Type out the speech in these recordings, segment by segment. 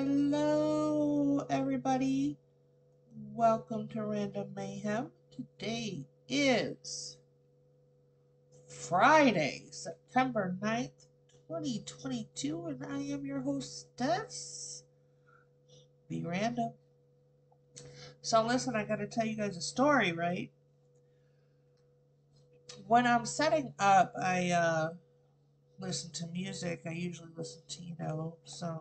Hello, everybody. Welcome to Random Mayhem. Today is Friday, September 9th, 2022, and I am your hostess, Be Random. So, listen, I gotta tell you guys a story, right? When I'm setting up, I listen to music. I usually listen to, some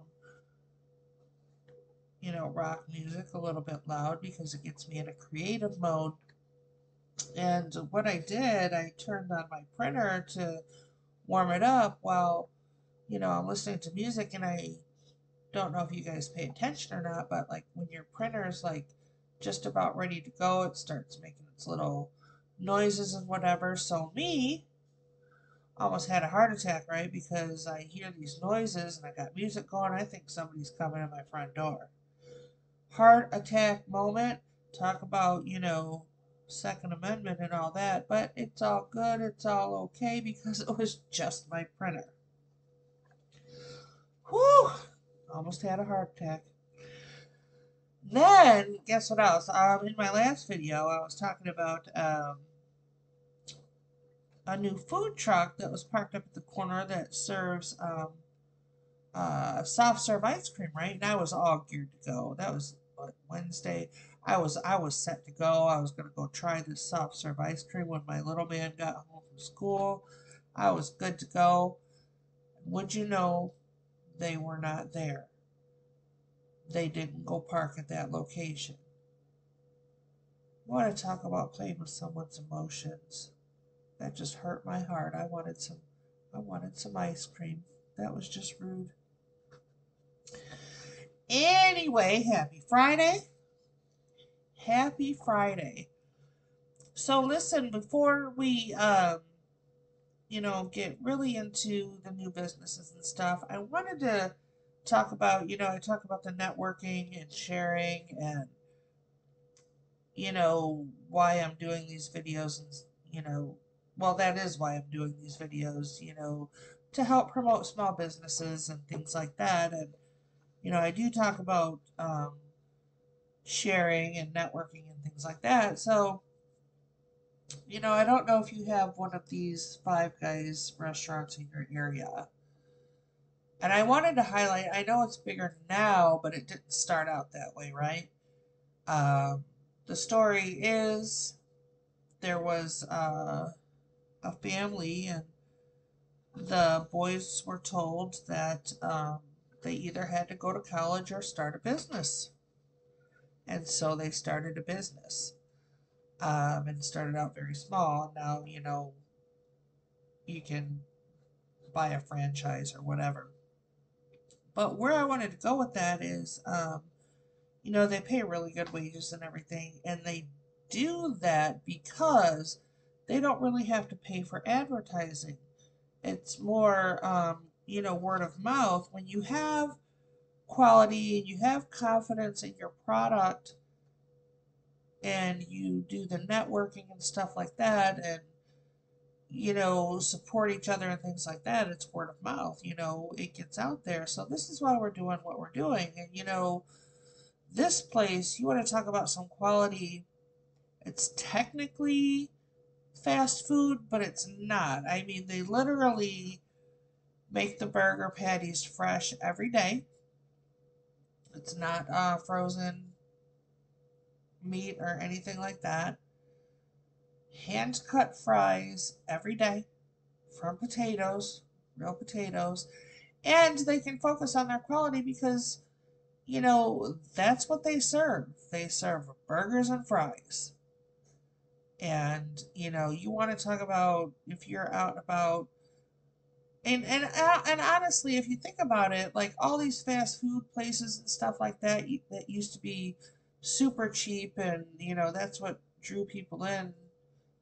rock music a little bit loud because it gets me in a creative mode. And what I did, I turned on my printer to warm it up while, I'm listening to music. And I don't know if you guys pay attention or not, but like when your printer's like just about ready to go, it starts making its little noises and whatever. So me, almost had a heart attack, right? Because I hear these noises and I got music going. I think somebody's coming to my front door. Heart attack moment. Talk about, Second Amendment and all that, but it's all good. It's all okay because it was just my printer. Whew! Almost had a heart attack. Then, guess what else? In my last video, I was talking about a new food truck that was parked up at the corner that serves soft serve ice cream, right? And I was all geared to go. That was Wednesday. I was set to go. I was gonna go try this soft serve ice cream when my little man got home from school. I was good to go. Would you know they were not there? They didn't go park at that location. I want to talk about playing with someone's emotions. That just hurt my heart. I wanted some ice cream. That was just rude. Anyway, happy Friday. Happy Friday. So listen, before we get really into the new businesses and stuff, I wanted to talk about, I talk about the networking and sharing and why I'm doing these videos and well, that is why I'm doing these videos, to help promote small businesses and things like that. And I do talk about sharing and networking and things like that. So I don't know if you have one of these Five Guys restaurants in your area. And I wanted to highlight, I know it's bigger now, but it didn't start out that way, right? The story is there was a family, and the boys were told that they either had to go to college or start a business. And so they started a business and started out very small. Now, you can buy a franchise or whatever. But where I wanted to go with that is, they pay really good wages and everything, and they do that because they don't really have to pay for advertising. It's more, word of mouth. When you have quality and you have confidence in your product and you do the networking and stuff like that and support each other and things like that, it's word of mouth. It gets out there. So this is why we're doing what we're doing. And this place, you want to talk about some quality. It's technically fast food, but it's not. I mean, they literally make the burger patties fresh every day. It's not frozen meat or anything like that. Hand cut fries every day from potatoes, real potatoes. And they can focus on their quality because, that's what they serve. They serve burgers and fries. And, you want to talk about if you're out and about. And honestly, if you think about it, like all these fast food places and stuff like that that used to be super cheap, and that's what drew people in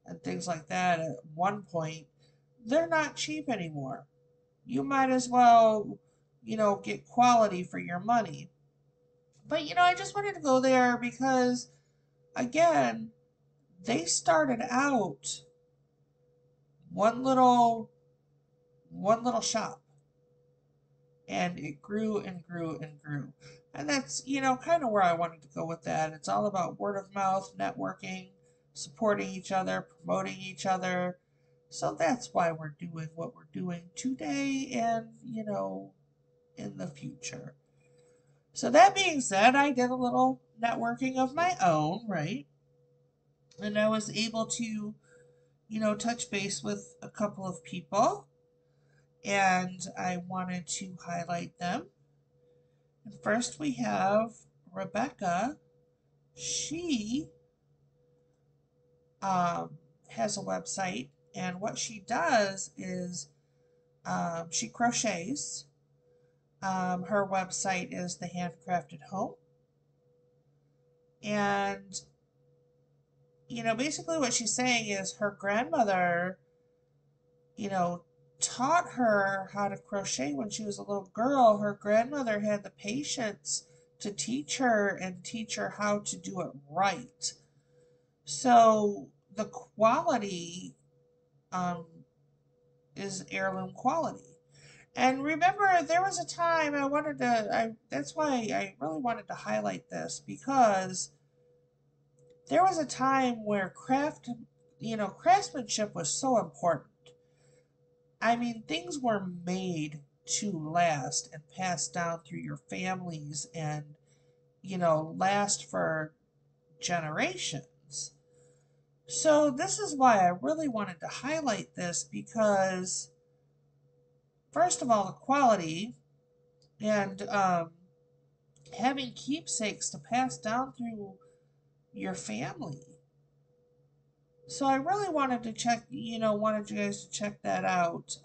and things like that at one point, they're not cheap anymore. You might as well, get quality for your money. But I just wanted to go there because again, they started out one little one little shop, and it grew and grew and grew. And And that's, kind of where I wanted to go with that. It's all about word of mouth, networking, supporting each other, promoting each other. So that's why we're doing what we're doing today and, in the future. So that being said, I did a little networking of my own, right? And I was able to, touch base with a couple of people, and I wanted to highlight them. And first we have Rebecca. She has a website, and what she does is she crochets. Her website is the Handcrafted Home. And, basically what she's saying is her grandmother, you know, taught her how to crochet when she was a little girl. Her grandmother had the patience to teach her and teach her how to do it right. So the quality um, is heirloom quality. And remember, there was a time that's why I really wanted to highlight this, because there was a time where craftsmanship was so important. I mean, things were made to last and pass down through your families and, last for generations. So this is why I really wanted to highlight this, because first of all, the quality and having keepsakes to pass down through your family. So I really wanted to wanted you guys to check that out.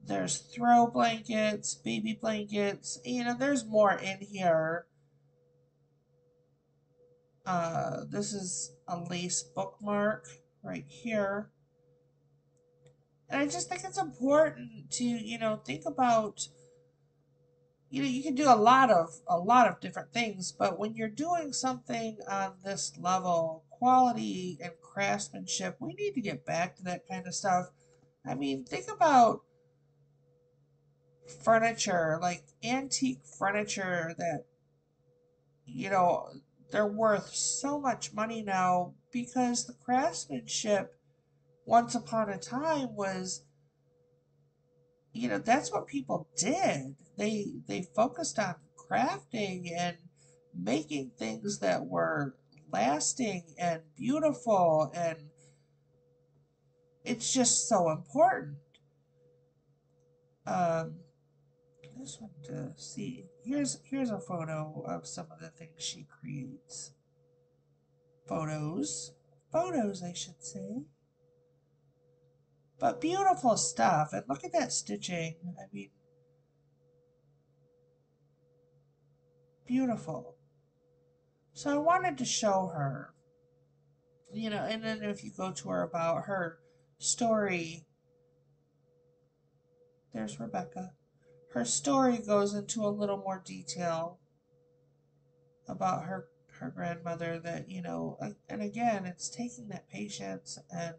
There's throw blankets, baby blankets, there's more in here. This is a lace bookmark right here. And I just think it's important to, think about, you can do a lot of different things, but when you're doing something on this level, quality and craftsmanship, we need to get back to that kind of stuff. I mean, think about furniture, like antique furniture that, you know, they're worth so much money now because the craftsmanship once upon a time was, that's what people did. They focused on crafting and making things that were lasting and beautiful, and it's just so important. Um, I just want to see. Here's a photo of some of the things she creates. Photos, I should say. But beautiful stuff. And look at that stitching. I mean, beautiful. So I wanted to show her, and then if you go to her about her story, there's Rebecca. Her story goes into a little more detail about her grandmother, that, and again, it's taking that patience and,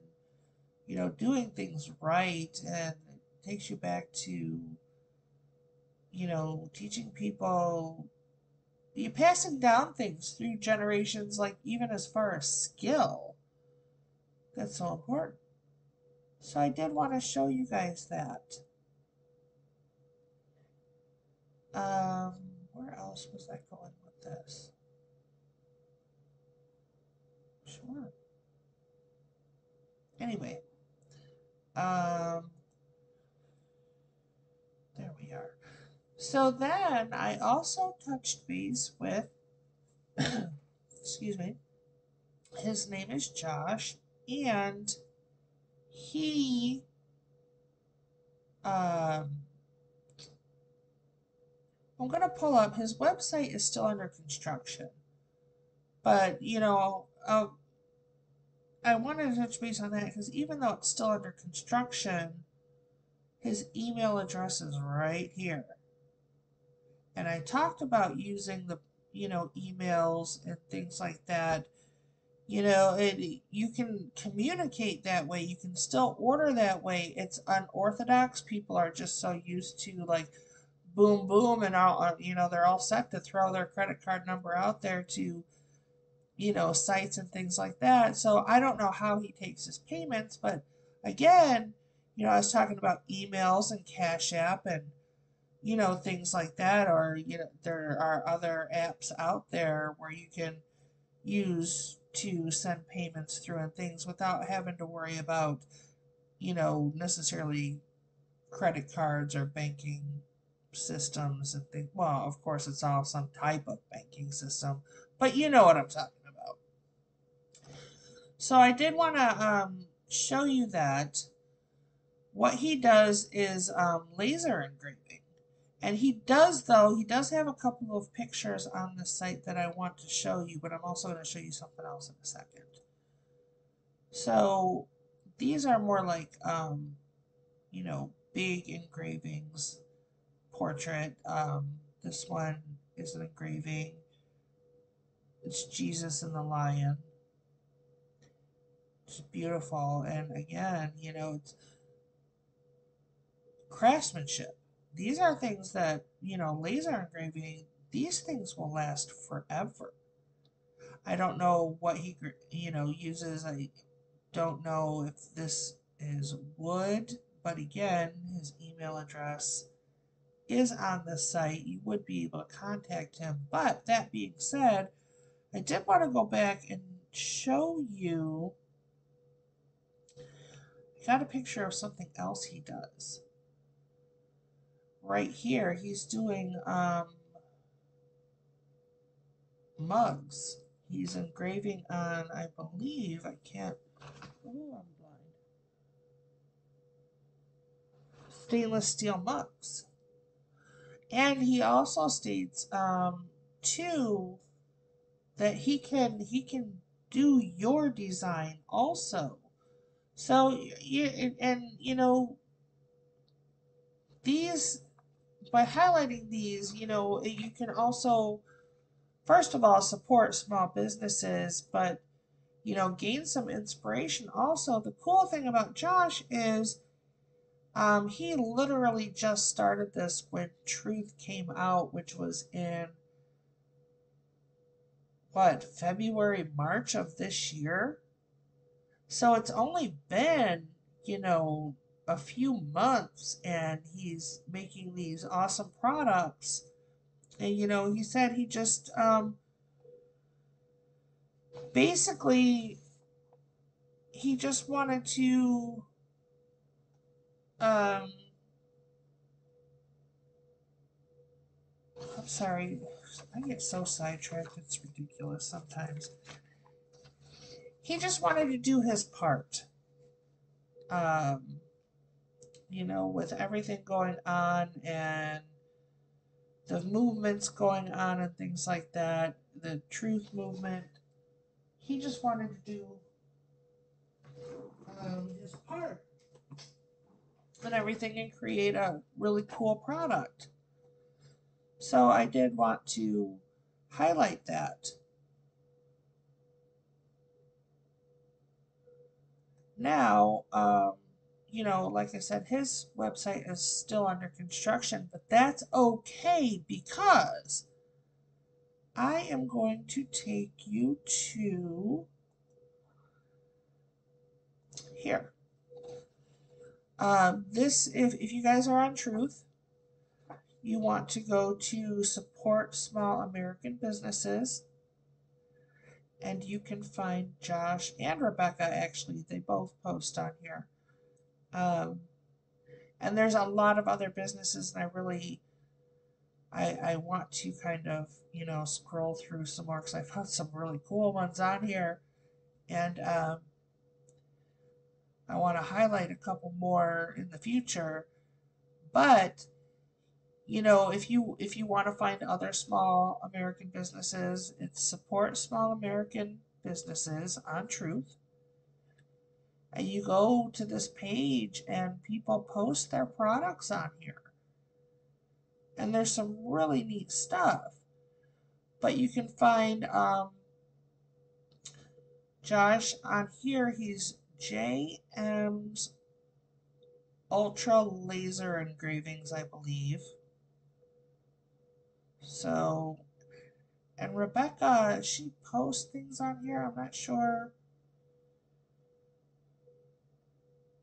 doing things right, and it takes you back to, teaching people, you passing down things through generations, like even as far as skill. That's so important. So I did want to show you guys that. Um, where else was I going with this? Sure. Anyway, um, there we are. So then I also touched base with, excuse me, his name is Josh, and he, I'm going to pull up, his website is still under construction, but, I wanted to touch base on that because even though it's still under construction, his email address is right here. And I talked about using the, emails and things like that. You can communicate that way. You can still order that way. It's unorthodox. People are just so used to like boom, boom, and all, you know, they're all set to throw their credit card number out there to, you know, sites and things like that. So I don't know how he takes his payments, but again, you know, I was talking about emails and Cash App and, you know, things like that, or, you know, there are other apps out there where you can use to send payments through and things without having to worry about, you know, necessarily credit cards or banking systems and things. Well, of course, it's all some type of banking system, but you know what I'm talking about. So I did want to show you that what he does is laser engraving. And he does, though, he does have a couple of pictures on the site that I want to show you, but I'm also going to show you something else in a second. So these are more like, you know, big engravings, portrait. This one is an engraving. It's Jesus and the lion. It's beautiful. And again, you know, it's craftsmanship. These are things that, you know, laser engraving, these things will last forever. I don't know what he, you know, uses. I don't know if this is wood, but again, his email address is on the site. You would be able to contact him. But that being said, I did want to go back and show you. I got a picture of something else he does. Right here, he's doing mugs. He's engraving on, I believe, I can't, oh, I'm blind. Stainless steel mugs. And he also states, too, that he can do your design also. So, and you know, these, by highlighting these, you know, you can also, first of all, support small businesses, but, you know, gain some inspiration. Also, the cool thing about Josh is he literally just started this when Truth came out, which was in, what, February, March of this year? So it's only been, you know, a few months and he's making these awesome products. And, you know, he said he just basically he just wanted to I'm sorry, I get so sidetracked, it's ridiculous sometimes. He just wanted to do his part. Um, you know, with everything going on and the movements going on and things like that, the truth movement, he just wanted to do his part and everything and create a really cool product. So I did want to highlight that. Now, you know, like I said, his website is still under construction, but that's okay because I am going to take you to here. This, if you guys are on Truth, you want to go to support small American businesses, and you can find Josh and Rebecca. Actually, they both post on here. Um, and there's a lot of other businesses, and I want to kind of, you know, scroll through some more because I found some really cool ones on here, and I want to highlight a couple more in the future. But you know, if you want to find other small American businesses, it's support small American businesses on Truth. And you go to this page and people post their products on here. And there's some really neat stuff. But you can find Josh on here. He's JM's Ultra Laser Engravings, I believe. So, and Rebecca, she posts things on here. I'm not sure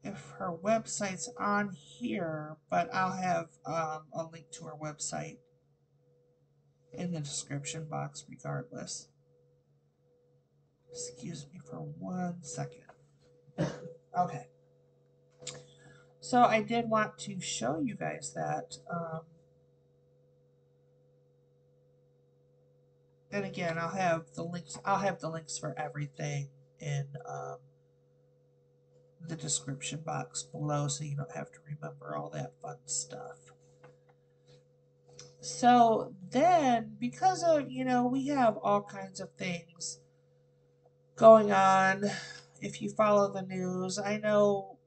if her website's on here, but I'll have a link to her website in the description box regardless. Excuse me for 1 second. Okay. So I did want to show you guys that. And again, I'll have the links. I'll have the links for everything in the description box below, so you don't have to remember all that fun stuff. So then, because of, we have all kinds of things going on. If you follow the news, I know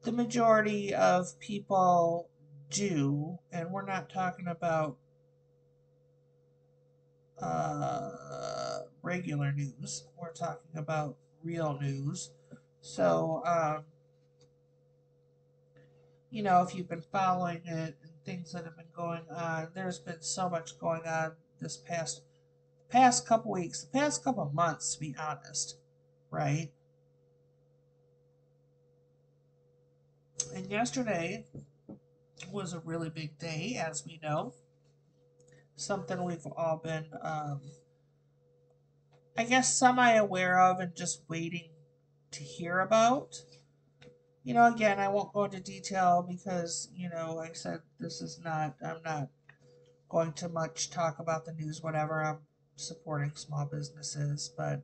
the majority of people do, and we're not talking about regular news. We're talking about real news. So, if you've been following it and things that have been going on, there's been so much going on this past couple weeks, the past couple months, to be honest, right? And yesterday was a really big day, as we know. Something we've all been, I guess, semi-aware of and just waiting to hear about. Again, I won't go into detail because, like I said, I'm not going to much talk about the news, whatever. I'm supporting small businesses, but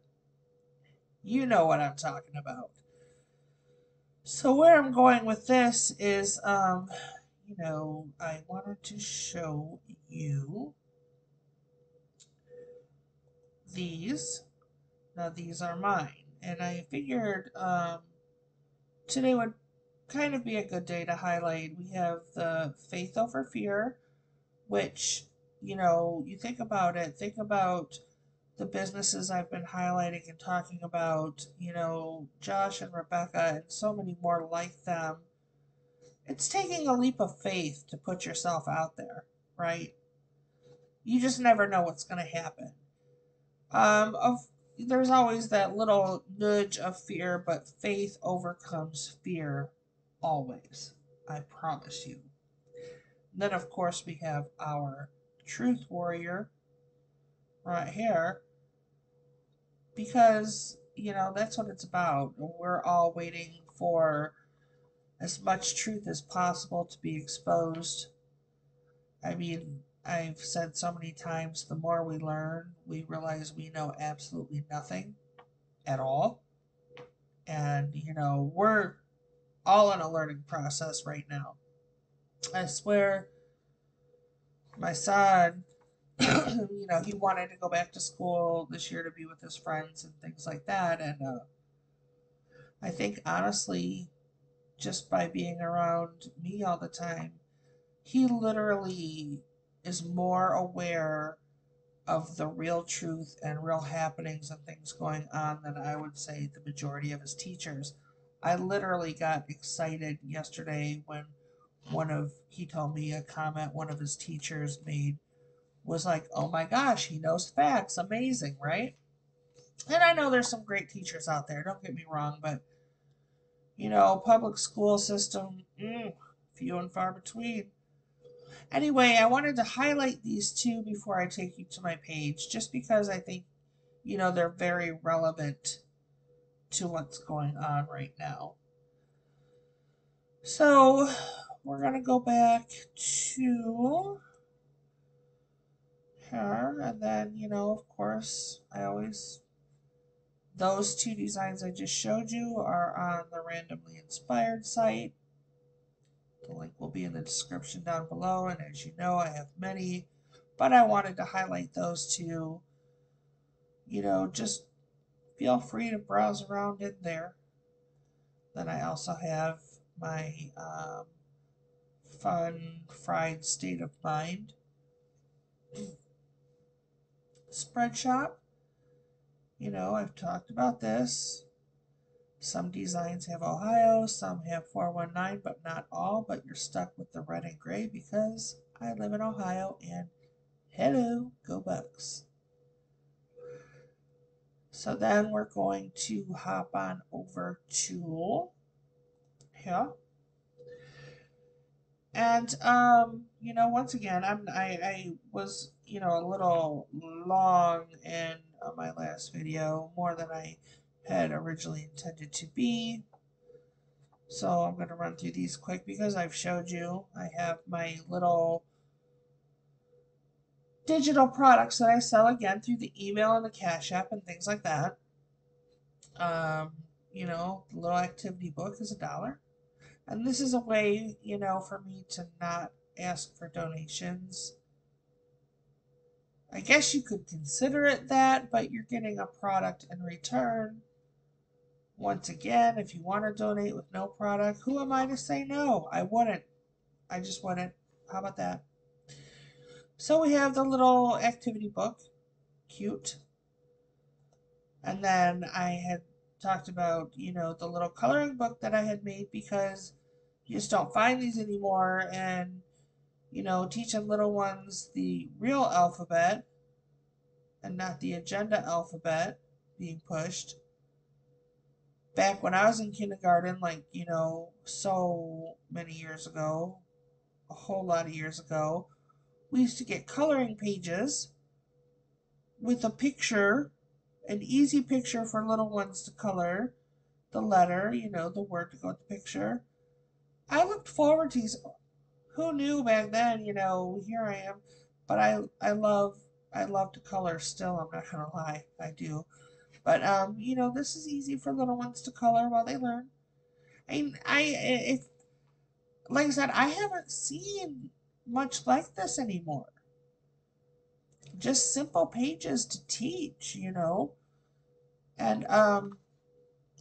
you know what I'm talking about. So where I'm going with this is, I wanted to show you these. Now, these are mine, and I figured today would kind of be a good day to highlight. We have the Faith Over Fear, which, you think about it, think about the businesses I've been highlighting and talking about, Josh and Rebecca and so many more like them. It's taking a leap of faith to put yourself out there, right? You just never know what's going to happen. There's always that little nudge of fear, but faith overcomes fear always. I promise you. Then, of course, we have our truth warrior right here because, that's what it's about. We're all waiting for as much truth as possible to be exposed. I mean, I've said so many times, the more we learn, we realize we know absolutely nothing at all. And, we're all in a learning process right now. I swear, my son, he wanted to go back to school this year to be with his friends and things like that. And I think, honestly, just by being around me all the time, he literally is more aware of the real truth and real happenings and things going on than I would say the majority of his teachers. I literally got excited yesterday when he told me a comment one of his teachers made was like, oh my gosh, he knows facts. Amazing, right? And I know there's some great teachers out there, don't get me wrong, but public school system, few and far between. Anyway, I wanted to highlight these two before I take you to my page, just because I think, they're very relevant to what's going on right now. So, we're going to go back to her, and then, of course, those two designs I just showed you are on the Randomly Inspired site. The link will be in the description down below, and as you know, I have many, but I wanted to highlight those two. Just feel free to browse around in there. Then I also have my fun fried state of mind spread shop. I've talked about this. Some designs have Ohio, some have 419, but not all. But you're stuck with the red and gray because I live in Ohio and Hello, go Bucks. So then we're going to hop on over to here. And once again, I was, a little long in my last video, more than I had originally intended to be. So I'm going to run through these quick because I've showed you. I have my little digital products that I sell again through the email and the Cash App and things like that. The little activity book is $1. And this is a way, for me to not ask for donations. I guess you could consider it that, but you're getting a product in return. Once again, if you want to donate with no product, who am I to say no? I wouldn't. I just wouldn't. How about that? So we have the little activity book. Cute. And then I had talked about, the little coloring book that I had made because you just don't find these anymore. And, teaching little ones the real alphabet and not the agenda alphabet being pushed. Back when I was in kindergarten, like, so many years ago, a whole lot of years ago, we used to get coloring pages with a picture, an easy picture for little ones to color, the letter, the word to go with the picture. I looked forward to these. Who knew back then, here I am. But I love to color still, I'm not gonna lie. I do. But this is easy for little ones to color while they learn. If like I said, I haven't seen much like this anymore. Just simple pages to teach, And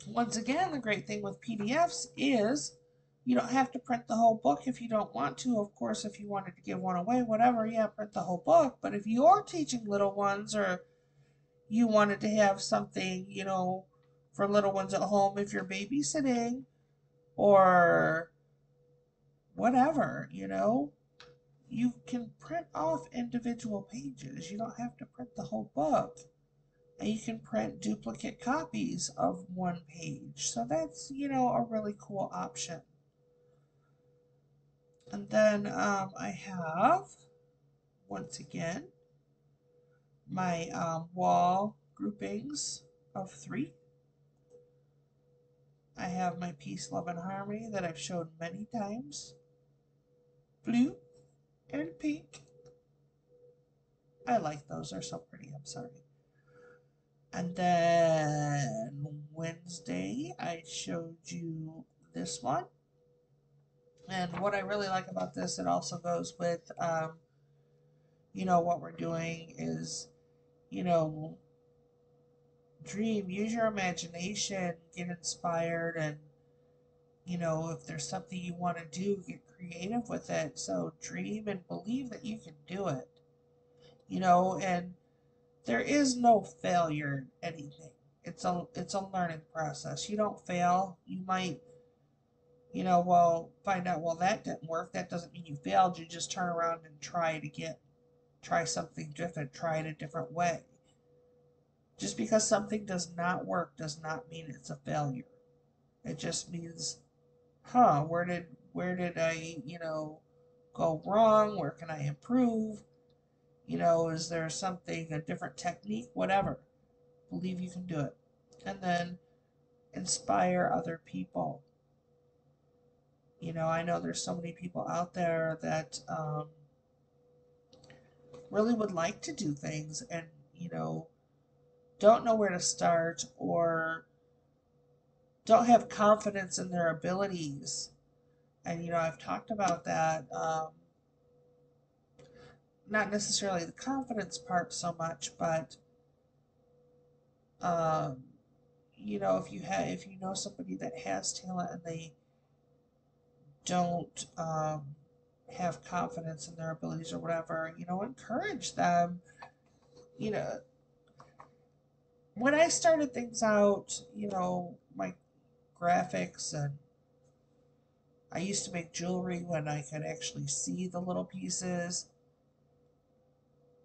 once again, the great thing with PDFs is you don't have to print the whole book if you don't want to. Of course, if you wanted to give one away, whatever, yeah, print the whole book. But if you're teaching little ones or you wanted to have something, for little ones at home, if you're babysitting or whatever, you can print off individual pages. You don't have to print the whole book. And you can print duplicate copies of one page. So that's, a really cool option. And then I have, once again, my wall groupings of 3. I have my Peace, Love, and Harmony that I've showed many times. Blue and pink. I like those. They're so pretty. I'm sorry. And then Wednesday, I showed you this one. And what I really like about this, it also goes with, what we're doing is, dream, use your imagination, get inspired, and, if there's something you want to do, get creative with it. So dream and believe that you can do it, and there is no failure in anything. It's a learning process. You don't fail. You might, find out, well, that didn't work. That doesn't mean you failed. You just turn around and try it again. Try something different. Try it a different way. Just because something does not work does not mean it's a failure. It just means, where did I, go wrong? Where can I improve? Is there something, a different technique, whatever. Believe you can do it. And then inspire other people. I know there's so many people out there that really would like to do things and, don't know where to start or don't have confidence in their abilities. And, I've talked about that. Not necessarily the confidence part so much, but um, if you know somebody that has talent and they don't have confidence in their abilities or whatever, encourage them. You know, when I started things out, my graphics, and I used to make jewelry when I could actually see the little pieces.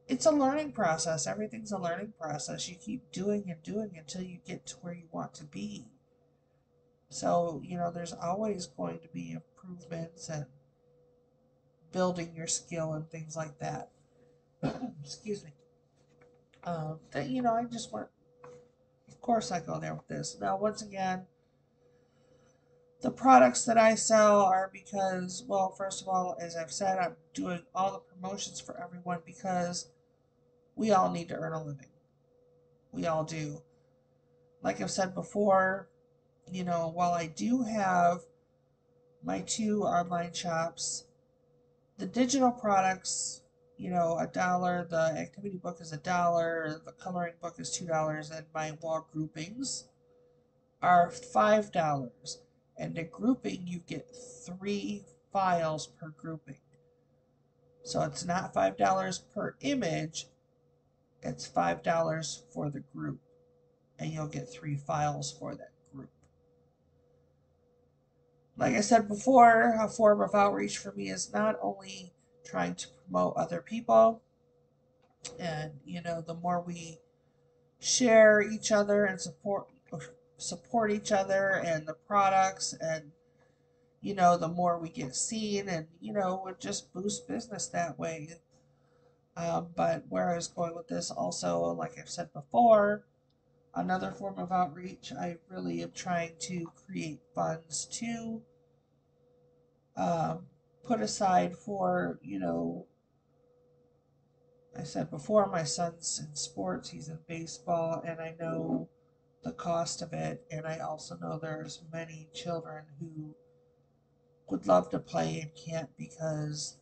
it's a learning process. Everything's a learning process. You keep doing and doing until you get to where you want to be. So, there's always going to be improvements and building your skill and things like that. Excuse me. I just want, of course, I go there with this. Now, once again, the products that I sell are because, well, first of all, as I've said, I'm doing all the promotions for everyone because we all need to earn a living. We all do. Like I've said before, while I do have my 2 online shops, the digital products, $1, the activity book is $1, the coloring book is $2, and my wall groupings are $5. And a grouping, you get 3 files per grouping. So it's not $5 per image, it's $5 for the group. And you'll get 3 files for that group. Like I said before, a form of outreach for me is not only trying to promote other people, and the more we share each other and support each other and the products, and the more we get seen, and it just boosts business that way. But where I was going with this also, like I've said before, another form of outreach, I really am trying to create funds to put aside for, I said before, my son's in sports, he's in baseball, and I know the cost of it, and I also know there's many children who would love to play and can't because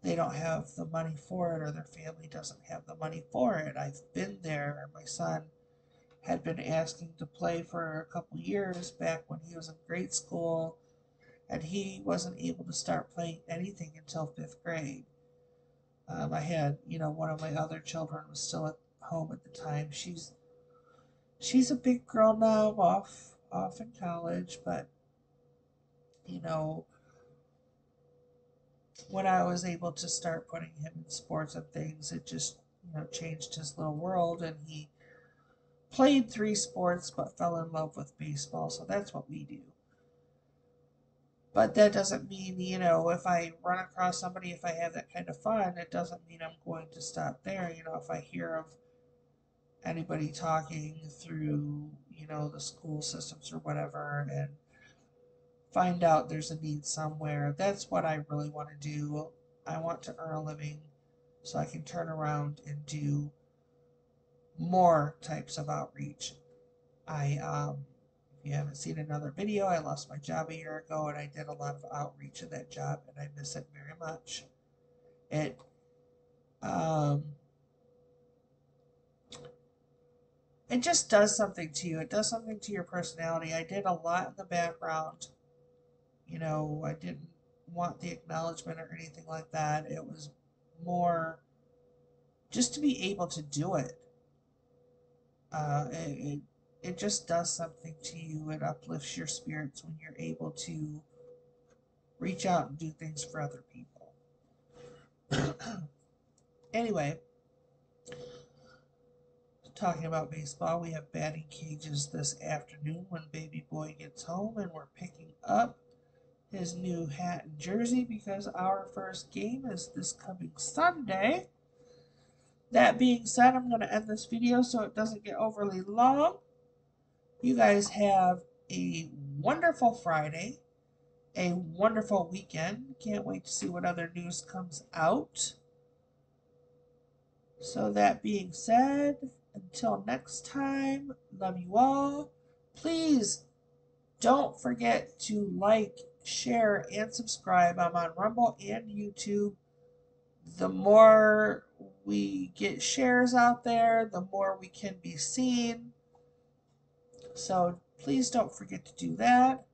they don't have the money for it, or their family doesn't have the money for it. I've been there. My son had been asking to play for a couple years back when he was in grade school, and he wasn't able to start playing anything until 5th grade. I had, one of my other children was still at home at the time. She's a big girl now, off in college, but when I was able to start putting him in sports and things, it just changed his little world, and he played 3 sports but fell in love with baseball. So that's what we do. But that doesn't mean, if I run across somebody, if I have that kind of fun, it doesn't mean I'm going to stop there. If I hear of anybody talking through, the school systems or whatever, and find out there's a need somewhere, that's what I really want to do. I want to earn a living so I can turn around and do more types of outreach. If you haven't seen another video, I lost my job a year ago, and I did a lot of outreach in that job, and I miss it very much. It it just does something to you. It does something to your personality. I did a lot in the background. I didn't want the acknowledgement or anything like that. It was more just to be able to do it. It just does something to you. It uplifts your spirits when you're able to reach out and do things for other people. Anyway, talking about baseball, we have batting cages this afternoon when baby boy gets home, and we're picking up his new hat and jersey because our first game is this coming Sunday. That being said, I'm going to end this video so it doesn't get overly long. You guys have a wonderful Friday, a wonderful weekend. Can't wait to see what other news comes out. So that being said, until next time, love you all. Please don't forget to like, share, and subscribe. I'm on Rumble and YouTube. The more we get shares out there, the more we can be seen. So please don't forget to do that.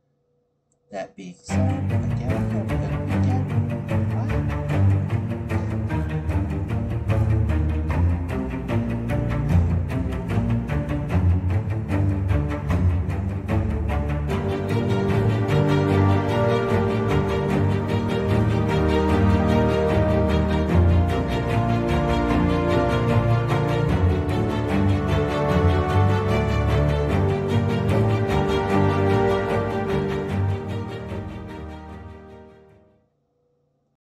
That being said,